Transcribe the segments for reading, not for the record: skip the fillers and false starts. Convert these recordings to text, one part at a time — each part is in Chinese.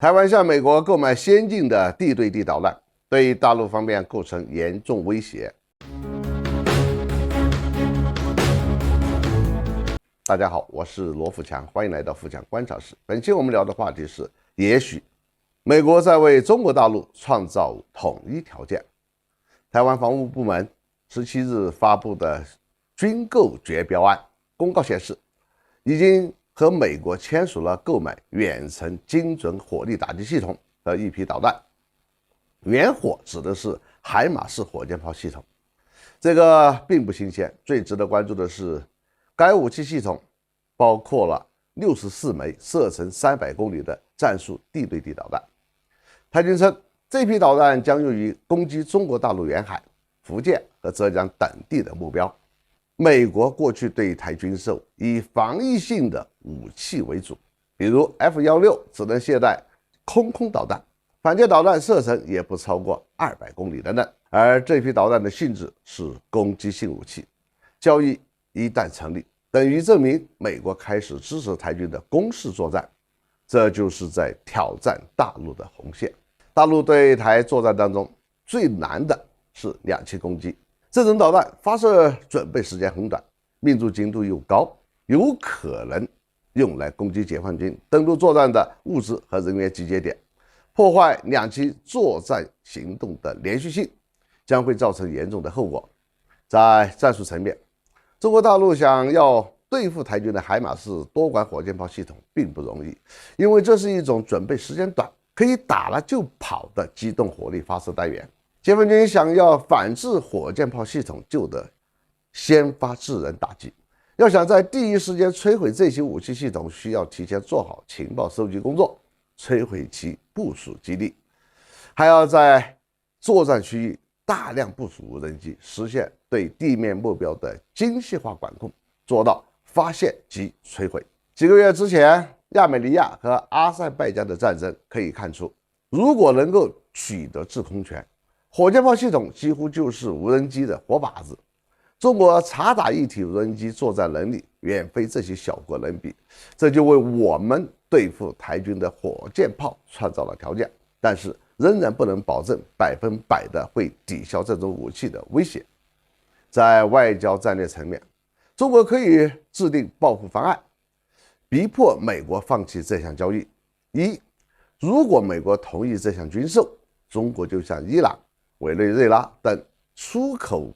台湾向美国购买先进的地对地导弹，对大陆方面构成严重威胁。大家好，我是罗富强，欢迎来到富强观察室。本期我们聊的话题是：也许美国在为中国大陆创造统一条件。台湾防务部门17日发布的军购决标案公告显示，已经和美国签署了购买远程精准火力打击系统的一批导弹。远火指的是海马式火箭炮系统，这个并不新鲜。最值得关注的是，该武器系统包括了64枚射程300公里的战术地对地导弹。台军称，这批导弹将用于攻击中国大陆沿海、福建和浙江等地的目标。美国过去对台军售以防御性的武器为主，比如 F-16只能携带空导弹，反舰导弹射程也不超过200公里等等。而这批导弹的性质是攻击性武器，交易一旦成立，等于证明美国开始支持台军的攻势作战，这就是在挑战大陆的红线。大陆对台作战当中最难的是两栖攻击，这种导弹发射准备时间很短，命中精度又高，有可能用来攻击解放军登陆作战的物资和人员集结点，破坏两栖作战行动的连续性，将会造成严重的后果。在战术层面，中国大陆想要对付台军的海马式多管火箭炮系统并不容易，因为这是一种准备时间短、可以打了就跑的机动火力发射单元。解放军想要反制火箭炮系统，就得先发制人打击。要想在第一时间摧毁这些武器系统，需要提前做好情报收集工作，摧毁其部署基地，还要在作战区域大量部署无人机，实现对地面目标的精细化管控，做到发现及摧毁。几个月之前，亚美尼亚和阿塞拜疆的战争可以看出，如果能够取得制空权，火箭炮系统几乎就是无人机的活靶子。中国察打一体无人机作战能力远非这些小国能比，这就为我们对付台军的火箭炮创造了条件，但是仍然不能保证100%的会抵消这种武器的威胁。在外交战略层面，中国可以制定报复方案，逼迫美国放弃这项交易。如果美国同意这项军售，中国就向伊朗、委内瑞拉等出口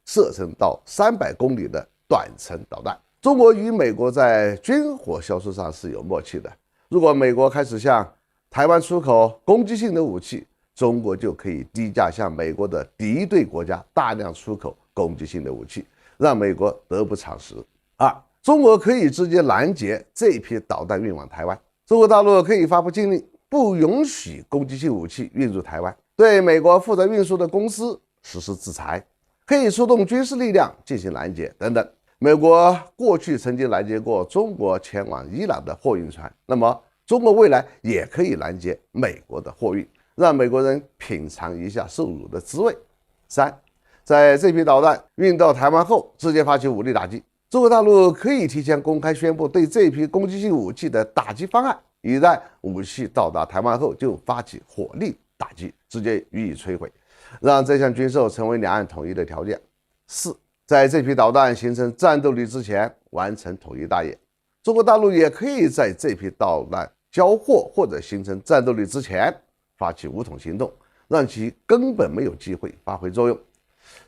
射程到300公里的短程导弹。中国与美国在军火销售上是有默契的，如果美国开始向台湾出口攻击性的武器，中国就可以低价向美国的敌对国家大量出口攻击性的武器，让美国得不偿失。中国可以直接拦截这批导弹运往台湾，中国大陆可以发布禁令，不允许攻击性武器运入台湾，对美国负责运输的公司实施制裁，可以出动军事力量进行拦截等等。美国过去曾经拦截过中国前往伊朗的货运船，那么中国未来也可以拦截美国的货运，让美国人品尝一下受辱的滋味。在这批导弹运到台湾后，直接发起武力打击。中国大陆可以提前公开宣布对这批攻击性武器的打击方案，一旦武器到达台湾后，就发起火力打击，直接予以摧毁，让这项军售成为两岸统一的条件。在这批导弹形成战斗力之前完成统一大业。中国大陆也可以在这批导弹交货或者形成战斗力之前发起武统行动，让其根本没有机会发挥作用。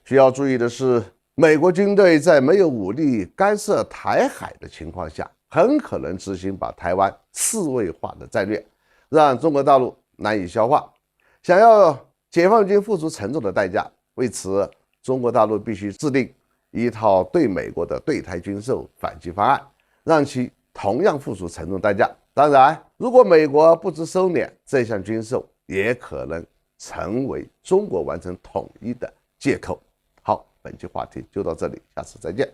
需要注意的是，美国军队在没有武力干涉台海的情况下，很可能执行把台湾刺猬化的战略，让中国大陆难以消化，想要解放军付出沉重的代价。为此，中国大陆必须制定一套对美国的对台军售反击方案，让其同样付出沉重代价。当然，如果美国不知收敛，这项军售也可能成为中国完成统一的借口。好，本期话题就到这里，下次再见。